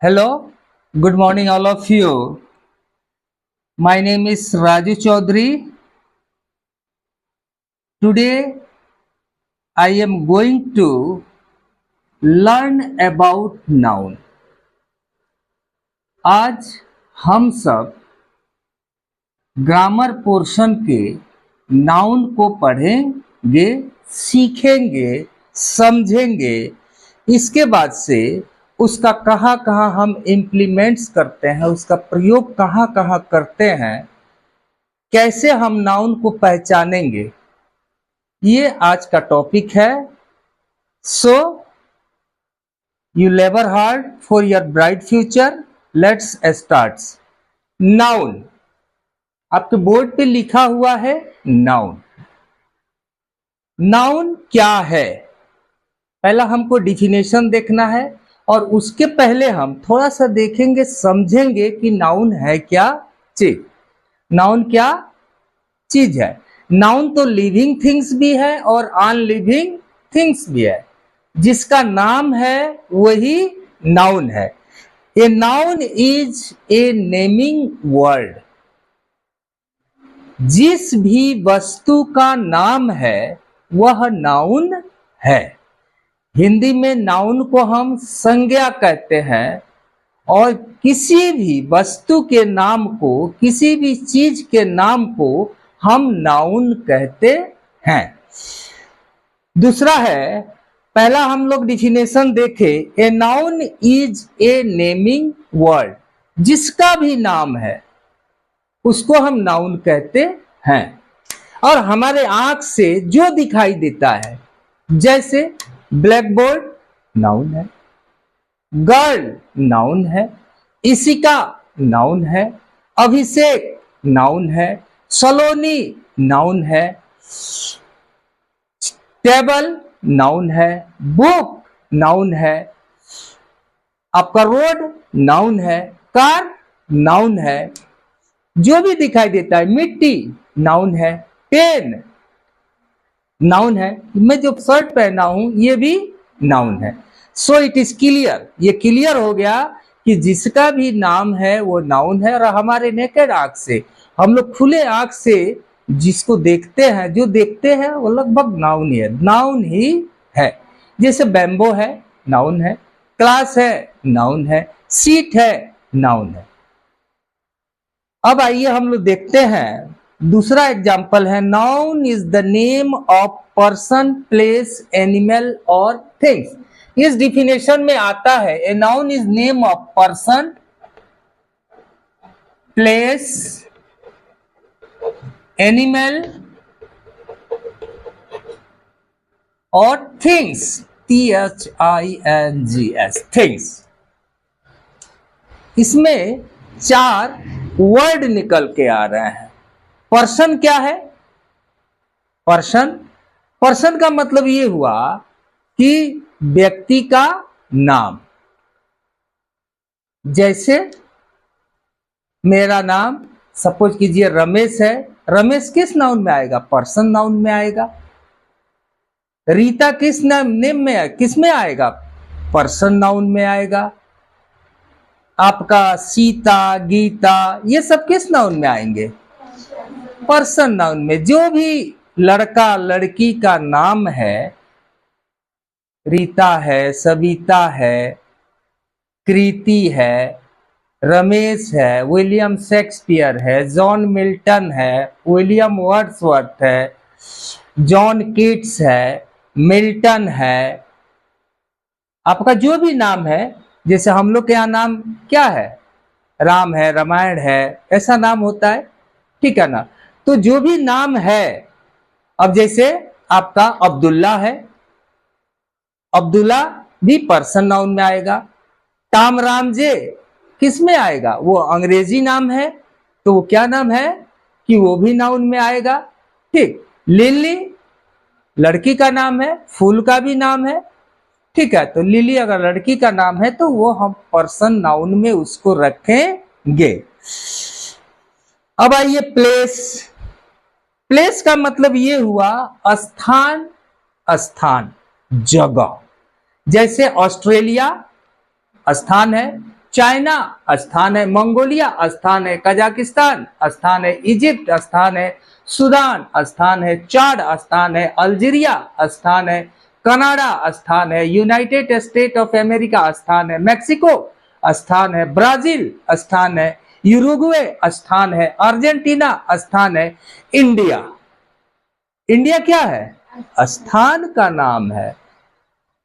Hello, good morning, all of you. My name is Raju Chaudhary. Today, I am going to learn about noun. आज हम सब grammar portion के noun को पढ़ेंगे, सीखेंगे, समझेंगे। इसके बाद से उसका कहाँ कहाँ हम इम्प्लीमेंट्स करते हैं, उसका प्रयोग कहाँ कहाँ करते हैं, कैसे हम नाउन को पहचानेंगे, ये आज का टॉपिक है। So you labour hard for your bright future. Let's start. Noun आपके बोर्ड पे लिखा हुआ है नाउन। नाउन क्या है, पहला हमको डिफिनेशन देखना है और उसके पहले हम थोड़ा सा देखेंगे, समझेंगे कि नाउन है क्या चीज। नाउन क्या चीज है? नाउन तो लिविंग थिंग्स भी है और अनलिविंग थिंग्स भी है। जिसका नाम है वही नाउन है। A noun is a naming word. जिस भी वस्तु का नाम है वह नाउन है। हिंदी में नाउन को हम संज्ञा कहते हैं और किसी भी वस्तु के नाम को, किसी भी चीज के नाम को हम नाउन कहते हैं। दूसरा है, पहला हम लोग डिफिनेशन देखें। A noun is a naming word. जिसका भी नाम है उसको हम नाउन कहते हैं। और हमारे आंख से जो दिखाई देता है, जैसे ब्लैक बोर्ड नाउन है, गर्ल नाउन है, इशिका नाउन है, अभिषेक नाउन है, सलोनी नाउन है, टेबल नाउन है, बुक नाउन है, आपका रोड नाउन है, कार नाउन है। जो भी दिखाई देता है, मिट्टी नाउन है, पेन नाउन है, मैं जो शर्ट पहना हूं ये भी नाउन है। सो इट इज क्लियर, ये क्लियर हो गया कि जिसका भी नाम है वो नाउन है। और हमारे नेकेड आंख से, हम लोग खुले आंख से जिसको देखते हैं, जो देखते हैं वो लगभग नाउन ही है, नाउन ही है। जैसे बैम्बो है नाउन है, क्लास है नाउन है, सीट है नाउन है। अब आइए हम लोग देखते हैं दूसरा एग्जाम्पल है। Noun is the name of person, place, animal और थिंग्स। इस डिफिनेशन में आता है, a noun is name of person, place, animal और थिंग्स, THINGS, थिंग्स। इसमें 4 वर्ड निकल के आ रहे हैं। पर्सन क्या है? पर्सन का मतलब ये हुआ कि व्यक्ति का नाम। जैसे मेरा नाम सपोज कीजिए रमेश है, रमेश किस नाउन में आएगा? पर्सन नाउन में आएगा। रीता किस नेम में, किस में आएगा? पर्सन नाउन में आएगा। आपका सीता, गीता, ये सब किस नाउन में आएंगे? पर्सन नाउन में। जो भी लड़का लड़की का नाम है, रीता है, सविता है, कृति है, रमेश है, विलियम शेक्सपियर है, जॉन मिल्टन है, विलियम वर्ड्सवर्थ है, जॉन कीट्स है, मिल्टन है। आपका जो भी नाम है, जैसे हम लोग के यहाँ नाम क्या है? राम है, रामायण है, ऐसा नाम होता है, ठीक है ना? तो जो भी नाम है, अब जैसे आपका अब्दुल्ला है, अब्दुल्ला भी पर्सन नाउन में आएगा। टाम रामजे किस में आएगा? वो अंग्रेजी नाम है, तो वो क्या नाम है कि वो भी नाउन में आएगा, ठीक। लिली लड़की का नाम है, फूल का भी नाम है, ठीक है। तो लिली अगर लड़की का नाम है तो वो हम पर्सन नाउन में उसको रखेंगे। अब आइए प्लेस। प्लेस का मतलब ये हुआ स्थान, स्थान, जगह। जैसे ऑस्ट्रेलिया स्थान है, चाइना स्थान है, मंगोलिया स्थान है, कजाकिस्तान स्थान है, इजिप्ट स्थान है, सूडान स्थान है, चाड स्थान है, अल्जीरिया स्थान है, कनाडा स्थान है, यूनाइटेड स्टेट ऑफ अमेरिका स्थान है, मेक्सिको स्थान है, ब्राजील स्थान है, यूरुग्वे स्थान है, अर्जेंटीना स्थान है, इंडिया। इंडिया क्या है? स्थान का नाम है।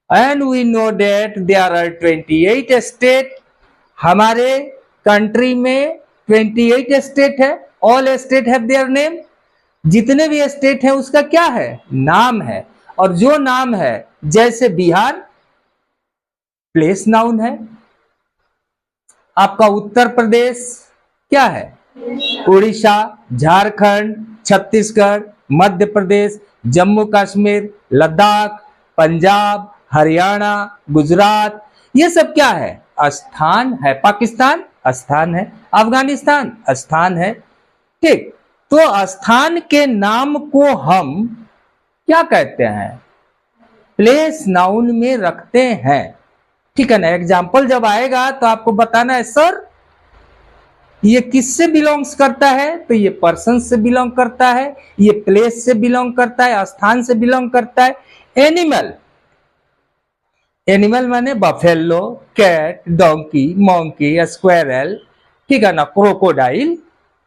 And we know that there are 28 state. हमारे कंट्री में 28 स्टेट है। All state have their name. जितने भी स्टेट है उसका क्या है? नाम है। और जो नाम है, जैसे बिहार प्लेस नाउन है, आपका उत्तर प्रदेश क्या है? उड़ीसा, झारखंड, छत्तीसगढ़, मध्य प्रदेश, जम्मू कश्मीर, लद्दाख, पंजाब, हरियाणा, गुजरात, ये सब क्या है? स्थान है। पाकिस्तान स्थान है, अफगानिस्तान स्थान है। ठीक, तो स्थान के नाम को हम क्या कहते हैं? प्लेस नाउन में रखते हैं। ठीक है ना? एग्जाम्पल जब आएगा तो आपको बताना है सर ये किससे बिलोंग्स करता है, तो ये पर्सन से बिलोंग करता है, ये प्लेस से बिलोंग करता है, स्थान से बिलोंग करता है। एनिमल, एनिमल माने buffalo, cat, donkey, monkey, squirrel, ठीक है ना, क्रोकोडाइल,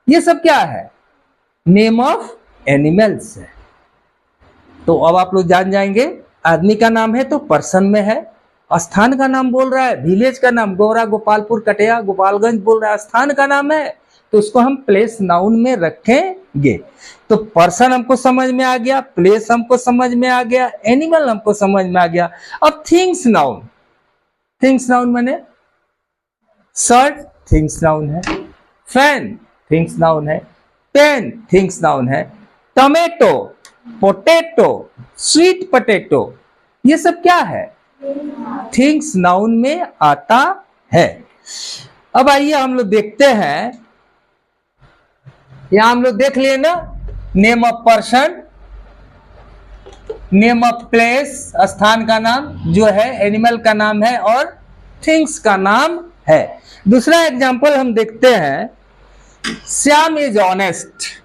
ये सब क्या है? नेम ऑफ एनिमल्स है। तो अब आप लोग जान जाएंगे आदमी का नाम है तो पर्सन में है, स्थान का नाम बोल रहा है, विलेज का नाम गौरा, गोपालपुर, कटिया, गोपालगंज बोल रहा है, स्थान का नाम है तो उसको हम प्लेस नाउन में रखेंगे। तो पर्सन हमको समझ में आ गया, प्लेस हमको समझ में आ गया, एनिमल हमको समझ में आ गया। अब थिंग्स नाउन, थिंग्स नाउन माने शर्ट थिंग्स नाउन है, फैन थिंग्स नाउन है, पेन थिंग्स नाउन है, टमेटो, पोटैटो, स्वीट पोटैटो, ये सब क्या है? थिंग्स नाउन में आता है। अब आइए हम लोग देखते हैं, यहां हम लोग देख लिए ना, name of person, name of place स्थान का नाम जो है, एनिमल का नाम है और थिंग्स का नाम है। दूसरा एग्जांपल हम देखते हैं, Shyam is honest.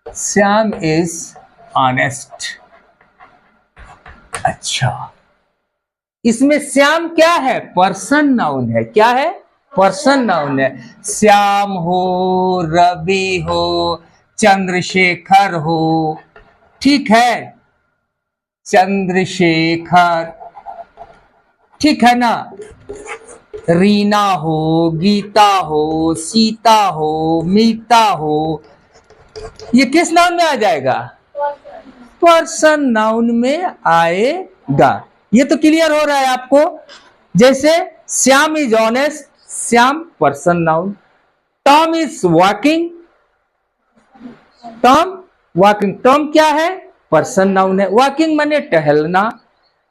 Shyam is honest. अच्छा, इसमें श्याम क्या है? पर्सन नाउन है। क्या है? पर्सन नाउन है। श्याम हो, रवि हो, चंद्रशेखर हो, ठीक है, चंद्रशेखर, ठीक है ना, रीना हो, गीता हो, सीता हो, मीता हो, ये किस नाउन में आ जाएगा? पर्सन नाउन में आएगा। ये तो क्लियर हो रहा है आपको। जैसे Shyam is honest, Shyam person noun. Tom is walking, Tom walking, Tom क्या है? पर्सन नाउन है। वॉकिंग माने टहलना,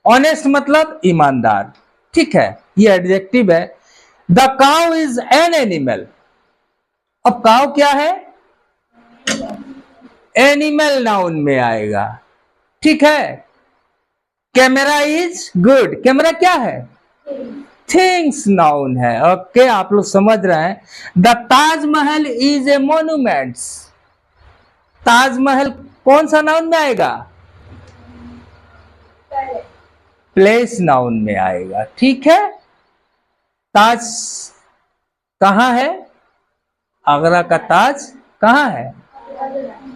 ऑनेस्ट मतलब ईमानदार, ठीक है, ये एडजेक्टिव है। The cow is an animal. अब काउ क्या है? एनिमल नाउन में आएगा, ठीक है। कैमरा इज गुड, कैमरा क्या है? थिंग्स नाउन है। ओके, आप लोग समझ रहे हैं। The Taj Mahal is a monument. Taj Mahal कौन सा नाउन में आएगा? प्लेस नाउन में आएगा, ठीक है। ताज कहां है? आगरा का ताज कहां है?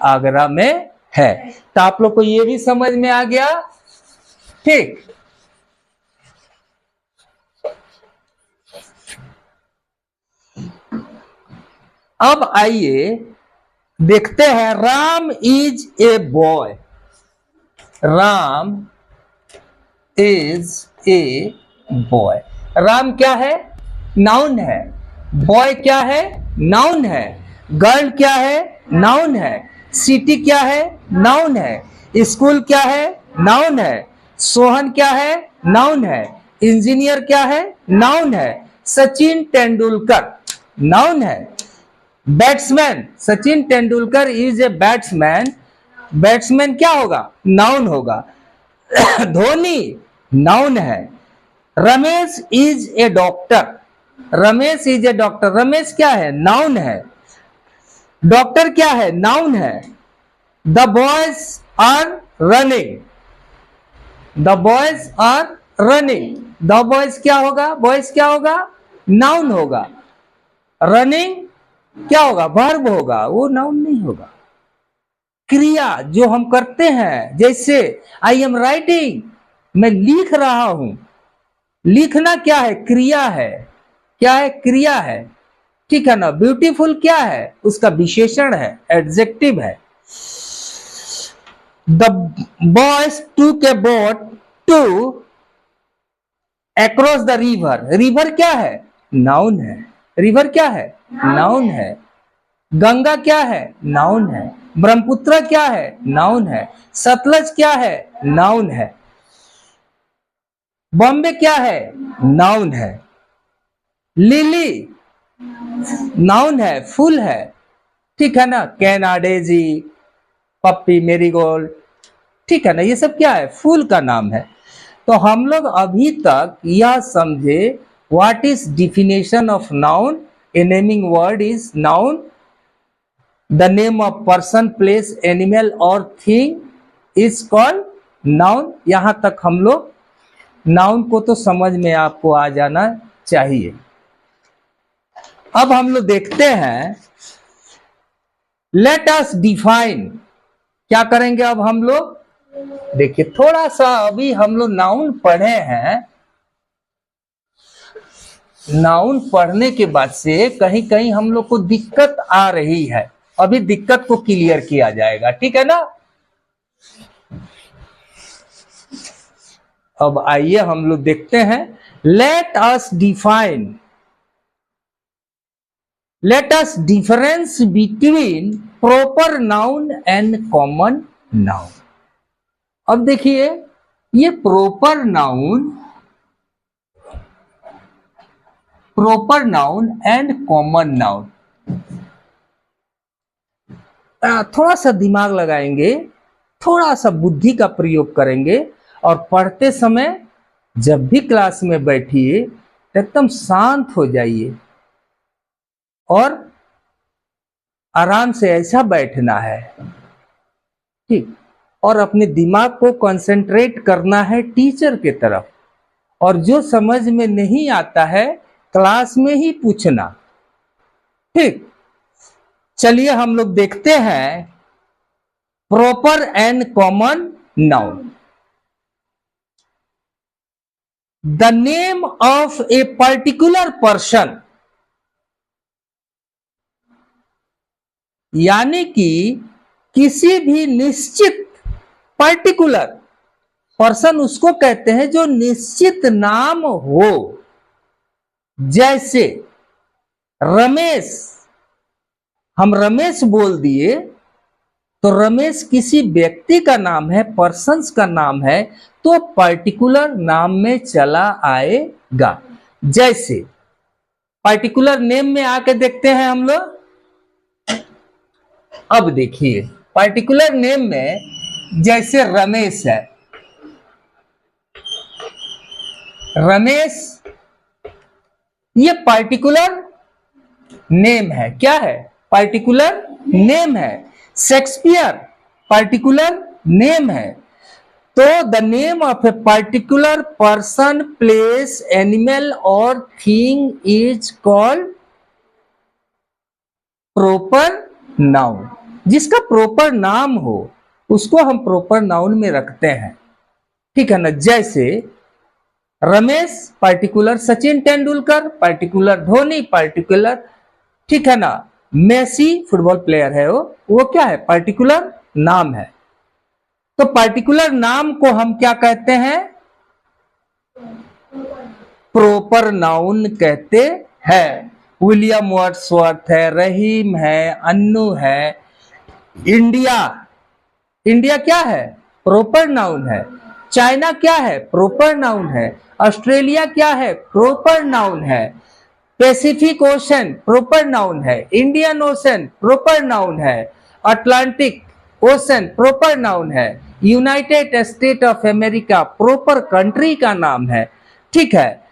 आगरा में है। तो आप लोग को ये भी समझ में आ गया, ठीक। अब आइए देखते हैं, Ram is a boy. Ram is a boy. Ram क्या है? नाउन है। बॉय क्या है? नाउन है। गर्ल क्या है? नाउन है। सिटी क्या है? नाउन है। स्कूल क्या है? नाउन है। सोहन क्या है? नाउन है। इंजीनियर क्या है? नाउन है। सचिन तेंदुलकर नाउन है। Batsman, Sachin Tendulkar is a batsman, batsman क्या होगा? नाउन होगा। धोनी नाउन है। Ramesh is a doctor, Ramesh is a doctor, Ramesh क्या है? नाउन है। डॉक्टर क्या है? नाउन है। The boys are running, the boys are running, the boys क्या होगा? बॉयज क्या होगा? नाउन होगा। रनिंग क्या होगा? वर्ब होगा, वो नाउन नहीं होगा। क्रिया जो हम करते हैं, जैसे आई एम राइटिंग, मैं लिख रहा हूं, लिखना क्या है? क्रिया है। क्या है? क्रिया है। ठीक है ना। ब्यूटीफुल क्या है? उसका विशेषण है, एडजेक्टिव है। The boys took a boat to across the river, river क्या है? नाउन है। रिवर क्या है? नाउन है। गंगा क्या है? नाउन है। ब्रह्मपुत्र क्या है? नाउन है। सतलज क्या है? नाउन है। बॉम्बे क्या है? नाउन है। लिली नाउन है, फूल है। ठीक है ना। कैनाडेजी, पप्पी, मेरीगोल्ड, ठीक है ना, ये सब क्या है? फूल का नाम है। तो हम लोग अभी तक यह समझे what is definition of noun. A naming word is noun, the name of person, place, animal और थिंग इज कॉल्ड नाउन। यहां तक हम लोग नाउन को तो समझ में आपको आ जाना चाहिए। अब हम लोग देखते हैं, लेट अस डिफाइन। क्या करेंगे अब हम लोग? देखिए थोड़ा सा अभी हम लोग नाउन पढ़े हैं, नाउन पढ़ने के बाद से कहीं कहीं हम लोग को दिक्कत आ रही है, अभी दिक्कत को क्लियर किया जाएगा। ठीक है ना। अब आइए हम लोग देखते हैं, let us define, let us difference between proper noun and common noun. अब देखिए ये proper noun, proper noun and common noun, थोड़ा सा दिमाग लगाएंगे, थोड़ा सा बुद्धि का प्रयोग करेंगे और पढ़ते समय जब भी क्लास में बैठिए एकदम शांत हो जाइए और आराम से ऐसा बैठना है। ठीक। और अपने दिमाग को कंसंट्रेट करना है टीचर के तरफ, और जो समझ में नहीं आता है क्लास में ही पूछना। ठीक। चलिए हम लोग देखते हैं proper and common noun. The name of a particular person, यानी कि किसी भी निश्चित, पर्टिकुलर पर्सन उसको कहते हैं जो निश्चित नाम हो। जैसे रमेश, हम रमेश बोल दिए तो रमेश किसी व्यक्ति का नाम है, पर्सन्स का नाम है, तो पर्टिकुलर नाम में चला आएगा। जैसे पर्टिकुलर नेम में आके देखते हैं हम लोग। अब देखिए पर्टिकुलर नेम में जैसे रमेश है, रमेश ये पर्टिकुलर नेम है। क्या है? पर्टिकुलर नेम है। शेक्सपियर पर्टिकुलर नेम है। तो the name of a particular person, place, animal और thing is called proper noun. जिसका प्रॉपर नाम हो उसको हम प्रॉपर नाउन में रखते हैं। ठीक है ना। जैसे Ramesh particular Sachin Tendulkar, particular Dhoni, particular, ठीक है ना, मेसी फुटबॉल प्लेयर है, वो क्या है? पर्टिकुलर नाम है। तो पर्टिकुलर नाम को हम क्या कहते हैं? प्रॉपर नाउन कहते हैं। विलियम वर्ड्सवर्थ है, रहीम है, अन्नू है। इंडिया, इंडिया क्या है? प्रॉपर नाउन है। चाइना क्या है? प्रॉपर नाउन है। ऑस्ट्रेलिया क्या है? प्रॉपर नाउन है। पैसिफिक ओशन प्रॉपर नाउन है, इंडियन ओशन प्रॉपर नाउन है, अटलांटिक ओशन प्रॉपर नाउन है, United state of America proper country का नाम है, ठीक है।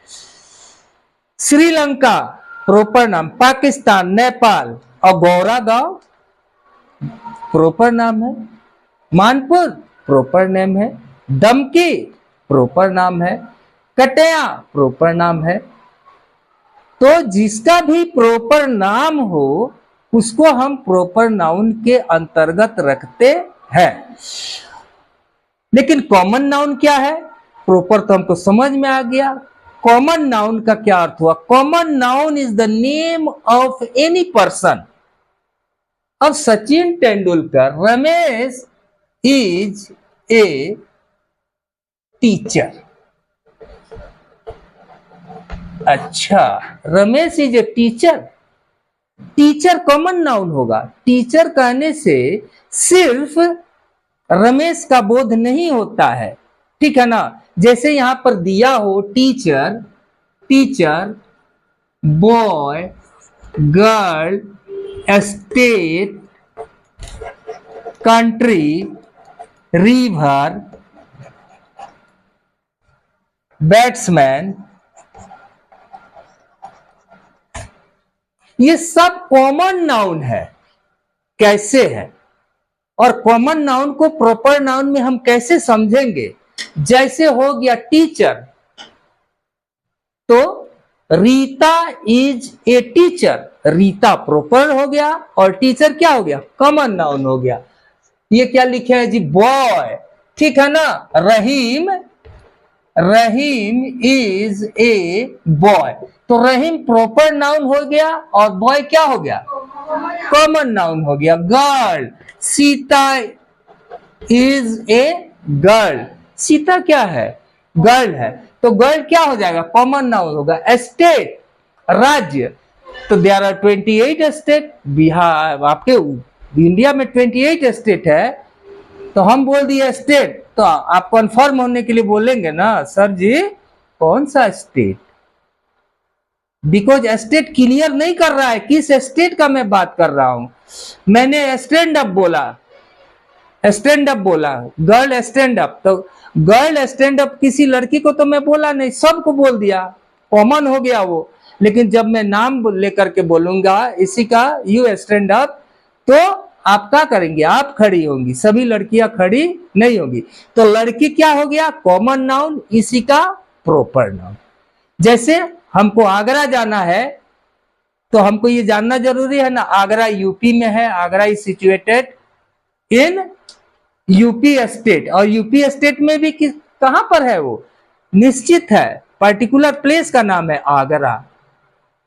श्रीलंका प्रॉपर नाम, पाकिस्तान, नेपाल और गौरा गांव प्रॉपर नाम है, मानपुर प्रॉपर नेम है, दमकी प्रॉपर नाम है, कटिया प्रॉपर नाम है। तो जिसका भी प्रॉपर नाम हो उसको हम प्रॉपर नाउन के अंतर्गत रखते हैं। लेकिन कॉमन नाउन क्या है? प्रॉपर तो हमको समझ में आ गया। कॉमन नाउन का क्या अर्थ हुआ? Common noun is the name of any person. अब Sachin Tendulkar, Ramesh is a teacher. अच्छा, Ramesh is a teacher. Teacher common noun होगा। टीचर कहने से सिर्फ रमेश का बोध नहीं होता है, ठीक है ना। जैसे यहां पर दिया हो teacher, teacher, boy, girl, state, country, river, batsman, ये सब कॉमन नाउन है। कैसे है? और कॉमन नाउन को प्रॉपर नाउन में हम कैसे समझेंगे? जैसे हो गया टीचर, तो Rita is a teacher, Rita proper हो गया और टीचर क्या हो गया? कॉमन नाउन हो गया। ये क्या लिखे हैं जी? बॉय, ठीक है ना। रहीम, रहीम इज ए बॉय, तो रहीम प्रॉपर नाउन हो गया और बॉय क्या हो गया? कॉमन नाउन हो गया। Girl, Sita is a girl, Sita क्या है? गर्ल है, तो गर्ल क्या हो जाएगा? कॉमन नाउन होगा। स्टेट, राज्य, तो देयर आर 28 स्टेट। बिहार, आपके इंडिया में 28 स्टेट है, तो हम बोल दिए स्टेट, तो आप कंफर्म होने के लिए बोलेंगे ना सर जी कौन सा स्टेट, बिकॉज स्टेट क्लियर नहीं कर रहा है किस स्टेट का मैं बात कर रहा हूं। मैंने स्टैंड अप बोला, स्टैंड अप बोला, गर्ल स्टैंड अप, तो गर्ल स्टैंड अप किसी लड़की को तो मैं बोला नहीं, सबको बोल दिया, कॉमन हो गया वो। लेकिन जब मैं नाम लेकर के बोलूंगा इसी का, यू स्टैंड अप, तो आप क्या करेंगे? आप खड़ी होंगी, सभी लड़कियां खड़ी नहीं होंगी। तो लड़की क्या हो गया? कॉमन नाउन, इसी का प्रॉपर नाउन। जैसे हमको आगरा जाना है, तो हमको ये जानना जरूरी है ना, आगरा यूपी में है, Agra is situated in UP state, और यूपी स्टेट में भी कहां पर है? वो निश्चित है, पर्टिकुलर प्लेस का नाम है आगरा।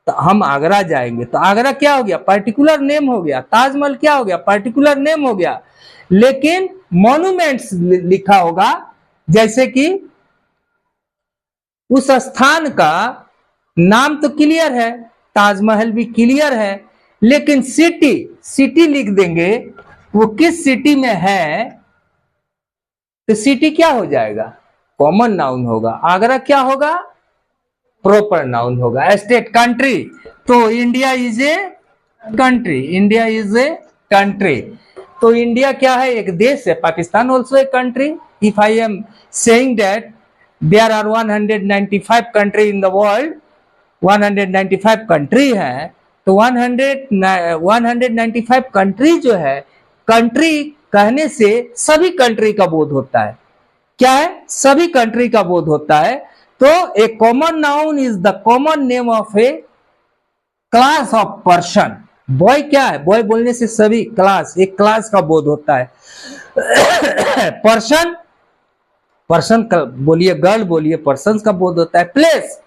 तो हम आगरा जाएंगे, तो आगरा क्या हो गया? पर्टिकुलर नेम हो गया। ताजमहल क्या हो गया? पर्टिकुलर नेम हो गया। लेकिन मॉन्यूमेंट्स लिखा होगा, जैसे कि उस स्थान का नाम तो क्लियर है, ताजमहल भी क्लियर है, लेकिन सिटी, सिटी लिख देंगे, वो किस सिटी में है, तो सिटी क्या हो जाएगा? कॉमन नाउन होगा। आगरा क्या होगा? प्रॉपर नाउन होगा। स्टेट, कंट्री, तो India is a country, India is a country, तो इंडिया क्या है? एक देश है। Pakistan also a country. If I am saying that there are 195 country in the world, 195 country है, तो 195 कंट्री जो है, कंट्री कहने से सभी कंट्री का बोध होता है। क्या है? सभी कंट्री का बोध होता है। तो a common noun is the common name of a class of person. Boy क्या है? बॉय बोलने से सभी, क्लास, एक क्लास का बोध होता है। पर्सन, पर्सन बोलिए, गर्ल बोलिए, पर्सन का बोध होता है। प्लेस,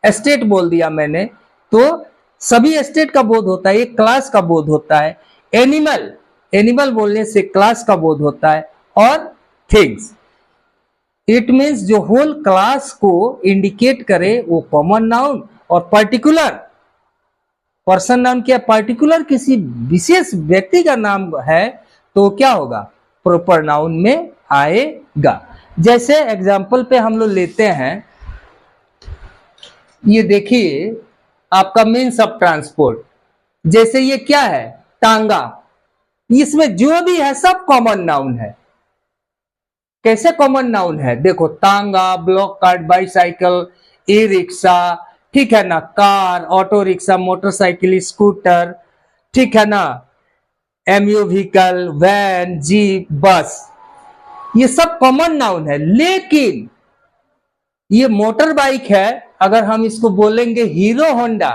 स्टेट बोल दिया मैंने, तो सभी स्टेट का बोध होता है, एक क्लास का बोध होता है। एनिमल, एनिमल बोलने से क्लास का बोध होता है। और थिंग्स, इट मीन्स जो होल क्लास को इंडिकेट करे वो कॉमन नाउन। और पर्टिकुलर, पर्सन नाउन क्या? पर्टिकुलर किसी विशेष व्यक्ति का नाम है, तो क्या होगा? प्रॉपर नाउन में आएगा। जैसे एग्जाम्पल पे हम लोग लेते हैं, ये देखिए, आपका मीन्स ऑफ ट्रांसपोर्ट। जैसे ये क्या है, टांगा, इसमें जो भी है सब कॉमन नाउन है। कैसे कॉमन नाउन है, देखो टांगा, block cart, bicycle, e rickshaw, ठीक है ना, car, auto rickshaw, motorcycle, scooter, ठीक है ना, एमयू व्हीकल, वैन, जीप, बस, ये सब कॉमन नाउन है। लेकिन ये मोटर बाइक है, अगर हम इसको बोलेंगे हीरो होंडा,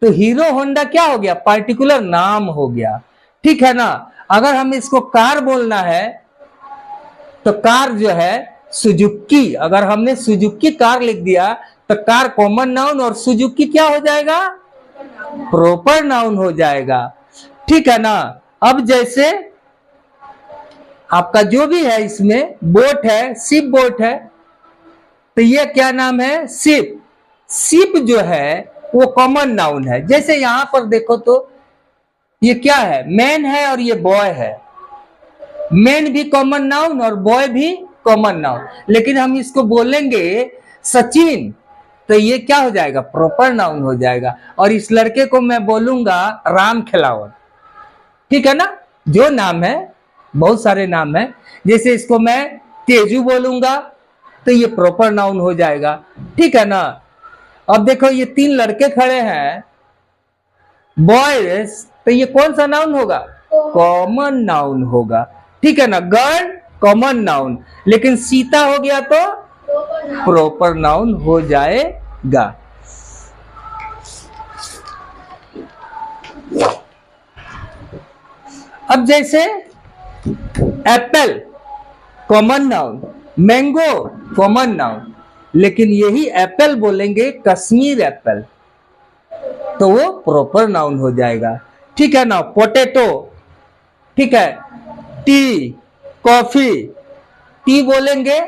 तो हीरो होंडा क्या हो गया, पार्टिकुलर नाम हो गया, ठीक है ना। अगर हम इसको कार बोलना है तो कार जो है सुजुकी, अगर हमने सुजुकी कार लिख दिया तो कार कॉमन नाउन और सुजुकी क्या हो जाएगा, प्रॉपर नाउन हो जाएगा, ठीक है ना। अब जैसे आपका जो भी है, इसमें बोट है, शिप बोट है, तो ये क्या नाम है, शिप। शिप जो है वो कॉमन नाउन है। जैसे यहां पर देखो तो ये क्या है, मैन है और ये बॉय है, मैन भी कॉमन नाउन और बॉय भी कॉमन नाउन, लेकिन हम इसको बोलेंगे सचिन तो ये क्या हो जाएगा, प्रॉपर नाउन हो जाएगा। और इस लड़के को मैं बोलूंगा राम खिलावन, ठीक है ना। जो नाम है, बहुत सारे नाम है, जैसे इसको मैं तेजू बोलूंगा तो ये प्रॉपर नाउन हो जाएगा, ठीक है ना। अब देखो ये तीन लड़के खड़े हैं, बॉयज, तो ये कौन सा नाउन होगा, कॉमन नाउन होगा, ठीक है ना। गर्ल कॉमन नाउन, लेकिन सीता हो गया तो प्रॉपर नाउन हो जाएगा। अब जैसे Apple common noun, mango common noun, लेकिन यही एप्पल बोलेंगे कश्मीर एप्पल तो वो प्रॉपर नाउन हो जाएगा, ठीक है ना। पोटैटो, ठीक है, टी, कॉफी, टी बोलेंगे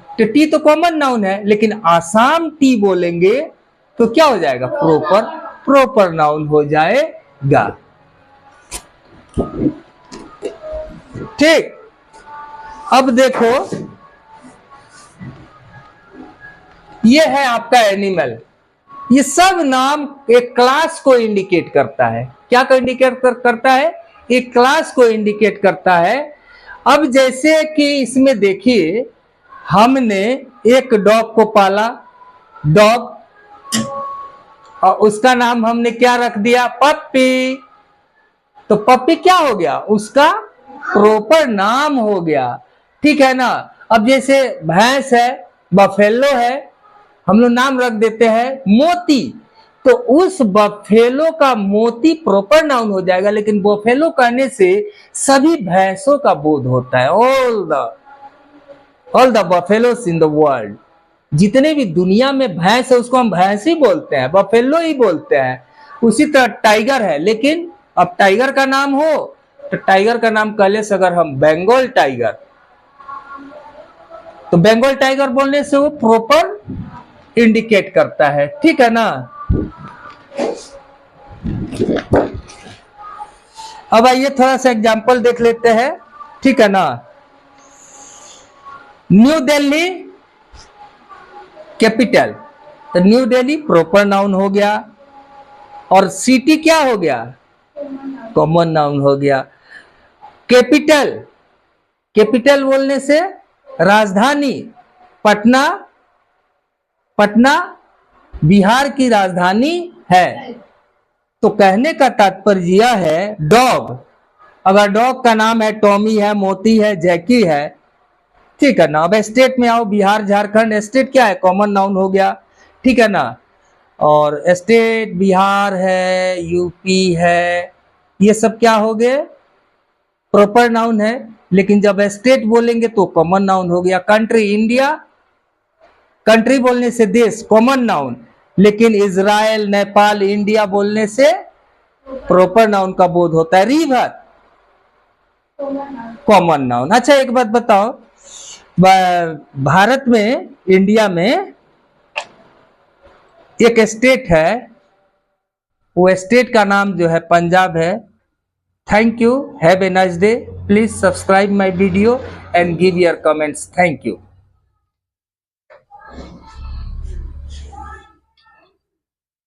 तो टी तो कॉमन नाउन है, लेकिन आसाम टी बोलेंगे तो क्या हो जाएगा, प्रॉपर नाउन हो जाएगा, ठीक। अब देखो ये है आपका एनिमल, ये सब नाम एक क्लास को इंडिकेट करता है। क्या को इंडिकेट करता है, एक क्लास को इंडिकेट करता है। अब जैसे कि इसमें देखिए, हमने एक डॉग को पाला, डॉग, और उसका नाम हमने क्या रख दिया, पप्पी, तो पप्पी क्या हो गया, उसका प्रॉपर नाम हो गया, ठीक है ना। अब जैसे भैंस है, बफेलो है, हम लोग नाम रख देते हैं मोती, तो उस बफेलो का मोती प्रॉपर नाउन हो जाएगा, लेकिन बफेलो कहने से सभी भैंसों का बोध होता है, all the buffaloes in the world, जितने भी दुनिया में भैंस है उसको हम भैंस ही बोलते हैं, बफेलो ही बोलते हैं। उसी तरह टाइगर है, लेकिन अब टाइगर का नाम हो तो टाइगर का नाम कहले से अगर हम बंगाल टाइगर, तो बंगाल टाइगर बोलने से वो प्रॉपर इंडिकेट करता है, ठीक है ना। अब आइए थोड़ा सा एग्जांपल देख लेते हैं, ठीक है ना। न्यू दिल्ली कैपिटल, तो न्यू दिल्ली प्रॉपर नाउन हो गया, और सिटी क्या हो गया, कॉमन नाउन हो गया। कैपिटल, कैपिटल बोलने से राजधानी, पटना, पटना बिहार की राजधानी है। तो कहने का तात्पर्य यह है, डॉग, अगर डॉग का नाम है टॉमी है, मोती है, जैकी है, ठीक है ना। अब स्टेट में आओ, बिहार, झारखंड, स्टेट क्या है, कॉमन नाउन हो गया, ठीक है ना। और स्टेट बिहार है, यूपी है, ये सब क्या हो गए, प्रॉपर नाउन है, लेकिन जब स्टेट बोलेंगे तो कॉमन नाउन हो गया। कंट्री इंडिया, कंट्री बोलने से देश, कॉमन नाउन, लेकिन इजराइल, नेपाल, इंडिया बोलने से प्रॉपर नाउन का बोध होता है। River common noun. अच्छा एक बात बताओ, भारत में, इंडिया में एक स्टेट है, वो स्टेट का नाम जो है पंजाब है। Thank you, have a nice day, please subscribe my video and give your comments, thank you.